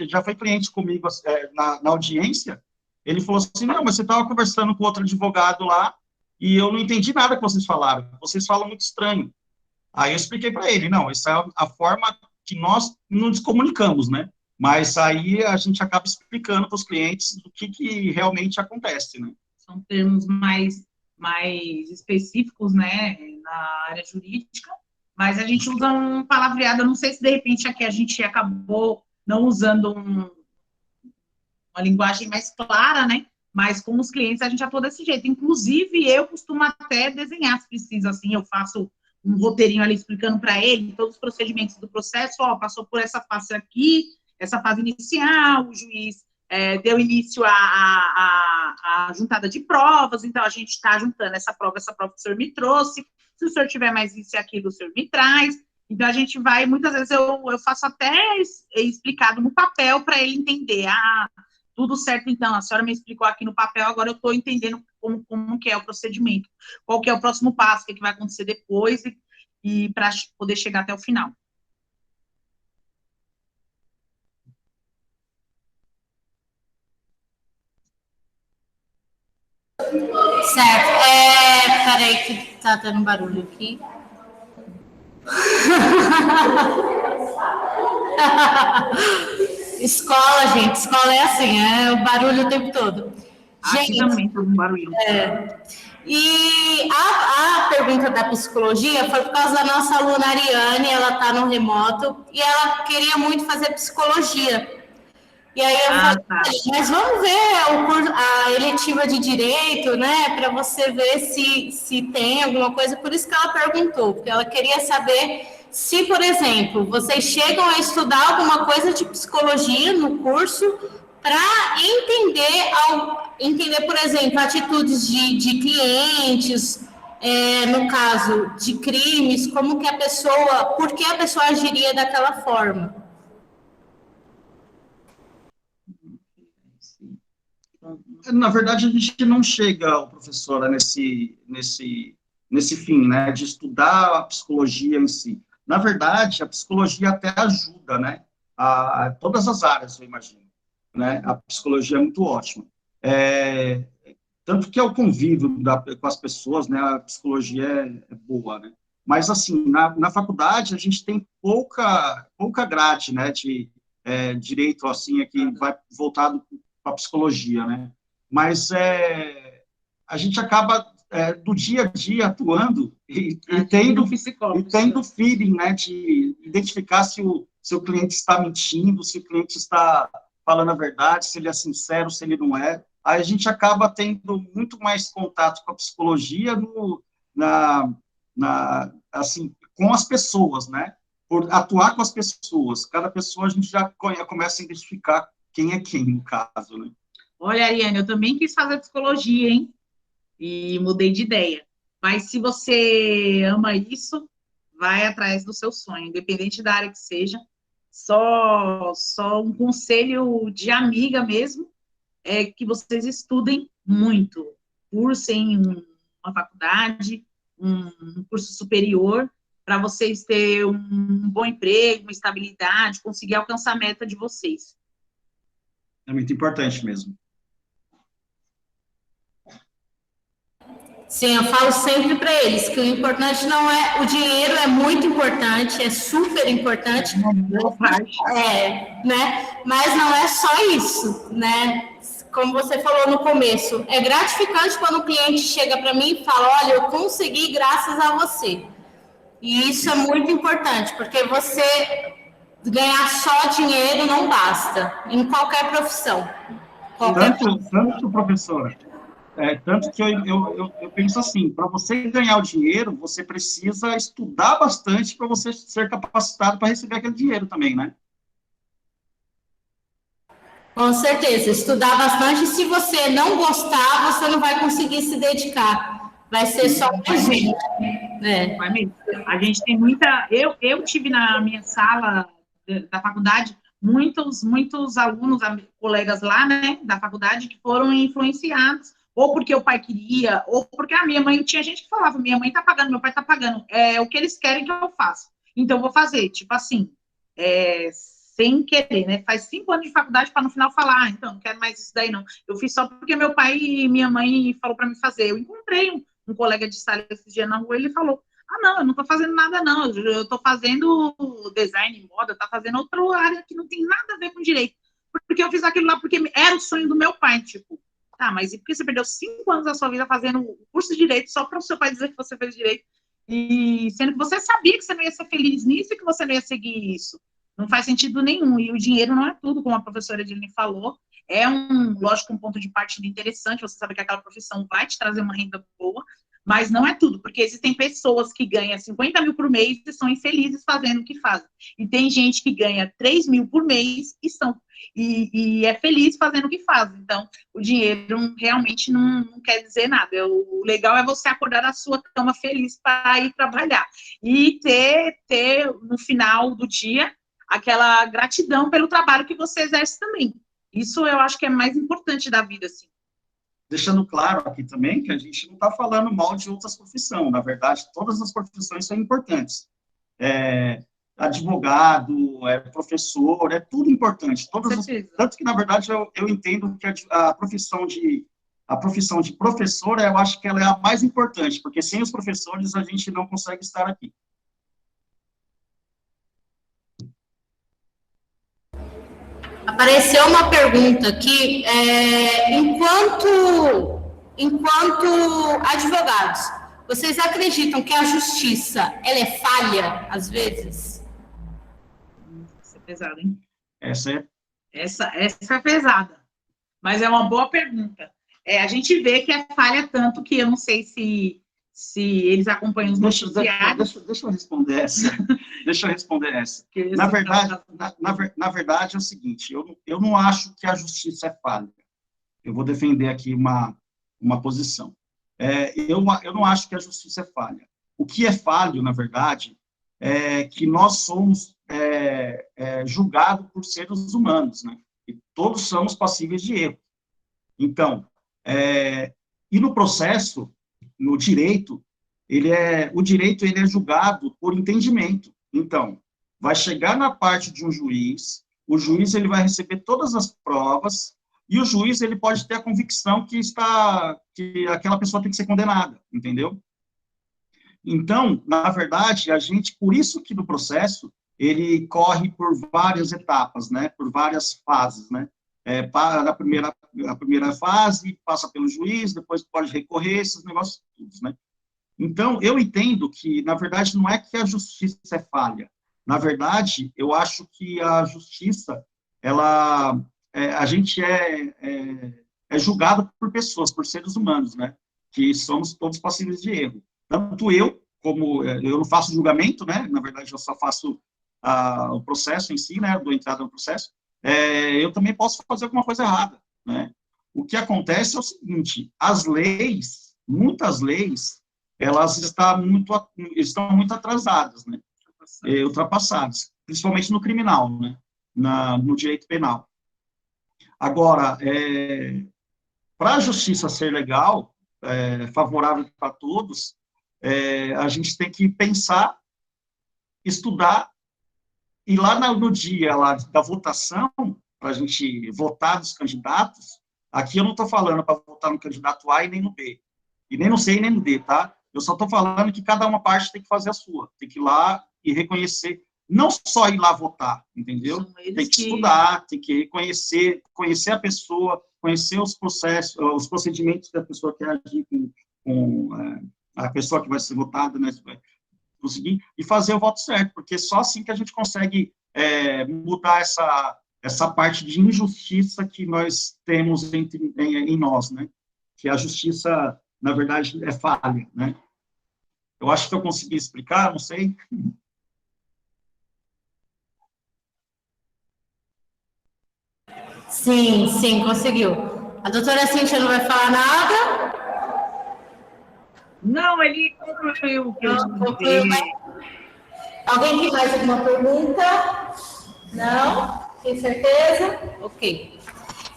já foi cliente comigo na audiência, ele falou assim, não, mas você estava conversando com outro advogado lá, e eu não entendi nada que vocês falaram, vocês falam muito estranho. Aí eu expliquei para ele, não, essa é a forma que nós nos comunicamos, né? Mas aí a gente acaba explicando para os clientes o que realmente acontece, né? São termos mais específicos, né, na área jurídica, mas a gente usa um palavreado, eu não sei se de repente aqui a gente acabou não usando uma linguagem mais clara, né, mas com os clientes a gente atua desse jeito. Inclusive, eu costumo até desenhar, se precisa, assim, eu faço um roteirinho ali explicando para ele todos os procedimentos do processo, passou por essa fase aqui, essa fase inicial, o juiz deu início à juntada de provas, então a gente está juntando essa prova que o senhor me trouxe, se o senhor tiver mais isso e aquilo, o senhor me traz, então a gente vai, muitas vezes eu faço até explicado no papel para ele entender, tudo certo, então, a senhora me explicou aqui no papel, agora eu estou entendendo como que é o procedimento, qual que é o próximo passo, o que vai acontecer depois, e para poder chegar até o final. Certo. Peraí que tá dando barulho aqui. Escola, gente, escola é assim, é o barulho o tempo todo. Aqui também tem um barulho. E a pergunta da psicologia foi por causa da nossa aluna Ariane, ela está no remoto, e ela queria muito fazer psicologia. E aí eu falei, mas vamos ver a eletiva de direito, né, para você ver se tem alguma coisa, por isso que ela perguntou, porque ela queria saber se, por exemplo, vocês chegam a estudar alguma coisa de psicologia no curso para entender, por exemplo, atitudes de clientes, no caso de crimes, como que por que a pessoa agiria daquela forma. Na verdade, a gente não chega, professora, nesse fim, né, de estudar a psicologia em si. Na verdade, a psicologia até ajuda, né, a todas as áreas, eu imagino, né, a psicologia é muito ótima. Tanto que é o convívio com as pessoas, né, a psicologia é boa, né, mas, assim, na faculdade, a gente tem pouca grade, né, de direito, assim, que vai voltado para a psicologia, né, mas a gente acaba do dia a dia atuando e tendo feeling, né, de identificar se o cliente está mentindo, se o cliente está falando a verdade, se ele é sincero, se ele não é. Aí a gente acaba tendo muito mais contato com a psicologia assim, com as pessoas, né? Por atuar com as pessoas. Cada pessoa a gente já começa a identificar quem é quem, no caso, né? Olha, Ariane, eu também quis fazer psicologia, hein? E mudei de ideia. Mas se você ama isso, vai atrás do seu sonho, independente da área que seja. Só um conselho de amiga mesmo é que vocês estudem muito, cursem uma faculdade, um curso superior, para vocês terem um bom emprego, uma estabilidade, conseguir alcançar a meta de vocês. É muito importante mesmo. Sim, eu falo sempre para eles que o importante não é... O dinheiro é muito importante, é super importante. Né? Mas não é só isso, né? Como você falou no começo, é gratificante quando o cliente chega para mim e fala, olha, eu consegui graças a você. E isso é muito importante, porque você ganhar só dinheiro não basta, em qualquer profissão. Tanto, professora, tanto que eu penso assim, para você ganhar o dinheiro, você precisa estudar bastante para você ser capacitado para receber aquele dinheiro também, né? Com certeza, estudar bastante. Se você não gostar, você não vai conseguir se dedicar. Vai ser só um exemplo. Vai mesmo. A gente tem muita... Eu tive na minha sala da faculdade muitos alunos, colegas lá, né, da faculdade, que foram influenciados, ou porque o pai queria, ou porque a minha mãe... Tinha gente que falava, minha mãe tá pagando, meu pai tá pagando. É o que eles querem que eu faça. Então, eu vou fazer. Tipo assim... sem querer, né? Faz 5 anos de faculdade para no final falar, então, não quero mais isso daí, não. Eu fiz só porque meu pai e minha mãe falou para me fazer. Eu encontrei um colega de sala esse dia na rua, ele falou, não, eu não estou fazendo nada, não. Eu estou fazendo design, moda, tá fazendo outra área que não tem nada a ver com direito. Porque eu fiz aquilo lá porque era o sonho do meu pai, tipo, tá, mas e por que você perdeu 5 anos da sua vida fazendo o curso de direito só para o seu pai dizer que você fez direito? E sendo que você sabia que você não ia ser feliz nisso e que você não ia seguir isso. Não faz sentido nenhum, e o dinheiro não é tudo, como a professora Edilene falou, lógico, um ponto de partida interessante, você sabe que aquela profissão vai te trazer uma renda boa, mas não é tudo, porque existem pessoas que ganham 50 mil por mês e são infelizes fazendo o que fazem, e tem gente que ganha 3 mil por mês e é feliz fazendo o que faz. Então, o dinheiro realmente não quer dizer nada. O legal é você acordar na sua cama feliz para ir trabalhar, e ter no final do dia aquela gratidão pelo trabalho que você exerce também. Isso eu acho que é mais importante da vida, assim. Deixando claro aqui também que a gente não está falando mal de outras profissões. Na verdade, todas as profissões são importantes. Advogado, professor, é tudo importante. Tanto que, na verdade, eu entendo que a profissão de professor, eu acho que ela é a mais importante, porque sem os professores a gente não consegue estar aqui. Apareceu uma pergunta aqui, enquanto advogados, vocês acreditam que a justiça, ela é falha, às vezes? Essa é pesada, hein? Essa é pesada, mas é uma boa pergunta. A gente vê que é falha tanto que eu não sei se eles acompanham os noticiários. Deixa eu responder essa. Na verdade, é o seguinte, eu não acho que a justiça é falha. Eu vou defender aqui uma posição. Eu não acho que a justiça é falha. O que é falho, na verdade, é que nós somos julgados por seres humanos, né? E todos somos passíveis de erro. Então, e no processo, no direito, o direito é julgado por entendimento. Então, vai chegar na parte de um juiz, o juiz ele vai receber todas as provas, e o juiz ele pode ter a convicção que aquela pessoa tem que ser condenada, entendeu? Então, na verdade, por isso que no processo, ele corre por várias etapas, né, por várias fases, né? Na primeira a primeira fase, passa pelo juiz, depois pode recorrer, esses negócios todos, né? Então, eu entendo que, na verdade, não é que a justiça é falha. Na verdade, eu acho que a justiça, a gente é julgado por pessoas, por seres humanos, né? Que somos todos passíveis de erro. Tanto eu, como eu não faço julgamento, né? Na verdade, eu só faço o processo em si, né? Eu dou entrada no processo. Eu também posso fazer alguma coisa errada, né? O que acontece é o seguinte: as leis, muitas leis, elas estão muito atrasadas, né? Ultrapassadas, principalmente no criminal, né? No direito penal. Agora, para a justiça ser legal, favorável para todos, a gente tem que pensar, estudar, e lá no dia lá da votação, para a gente votar nos candidatos, aqui eu não estou falando para votar no candidato A e nem no B, e nem no C e nem no D, tá? Eu só estou falando que cada uma parte tem que fazer a sua, tem que ir lá e reconhecer, não só ir lá votar, entendeu? Tem que estudar, tem que conhecer a pessoa, conhecer os processos, os procedimentos que a pessoa quer agir com a pessoa que vai ser votada, né? Conseguir e fazer o voto certo, porque só assim que a gente consegue mudar essa parte de injustiça que nós temos em nós, né? Que a justiça, na verdade, é falha, né? Eu acho que eu consegui explicar, não sei. Sim, conseguiu. A doutora Cíntia não vai falar nada? Não, ele concluiu o que eu Concluiu, disse. Alguém tem mais alguma pergunta? Não? Tem certeza? Ok.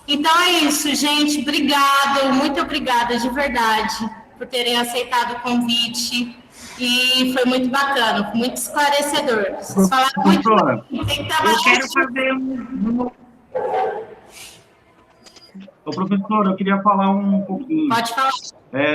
Então é isso, gente. Obrigada, muito obrigada de verdade por terem aceitado o convite. E foi muito bacana, muito esclarecedor. Vocês falaram muito bem. Tem que trabalhar. Eu quero fazer um... Ô, professor, eu queria falar um pouquinho. Pode falar.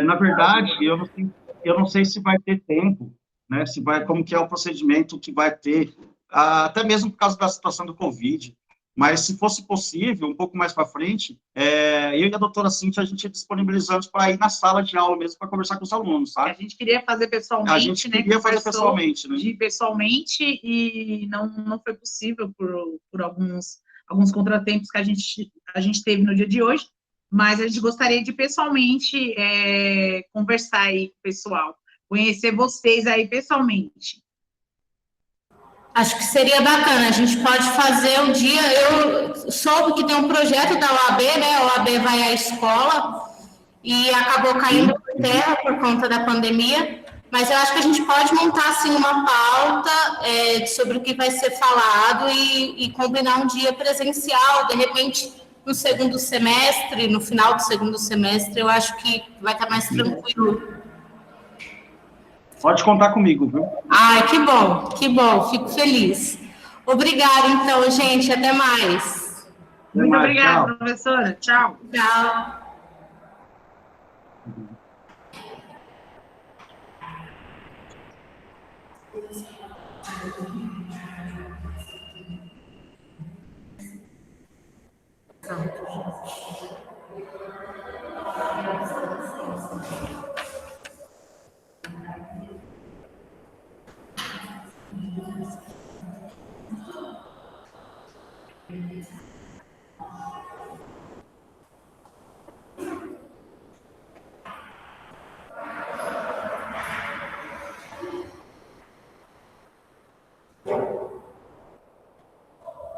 Na verdade, eu não sei se vai ter tempo, né? Como que é o procedimento que vai ter, até mesmo por causa da situação do Covid. Mas, se fosse possível, um pouco mais para frente, eu e a doutora Cíntia, a gente disponibilizamos para ir na sala de aula mesmo, para conversar com os alunos, sabe? A gente queria fazer pessoalmente, A gente queria fazer pessoalmente, né? Pessoalmente, e não foi possível por alguns contratempos que a gente teve no dia de hoje, mas a gente gostaria de pessoalmente conversar aí com o pessoal, conhecer vocês aí pessoalmente. Acho que seria bacana, a gente pode fazer um dia, eu soube que tem um projeto da OAB, né, a OAB vai à escola, e acabou caindo por terra por conta da pandemia, mas eu acho que a gente pode montar, assim, uma pauta sobre o que vai ser falado e combinar um dia presencial, de repente, no segundo semestre, no final do segundo semestre, eu acho que vai estar mais tranquilo. Pode contar comigo, viu? Ai, que bom, fico feliz. Obrigada, então, gente, até mais. Muito obrigada, professora. Tchau. Tchau.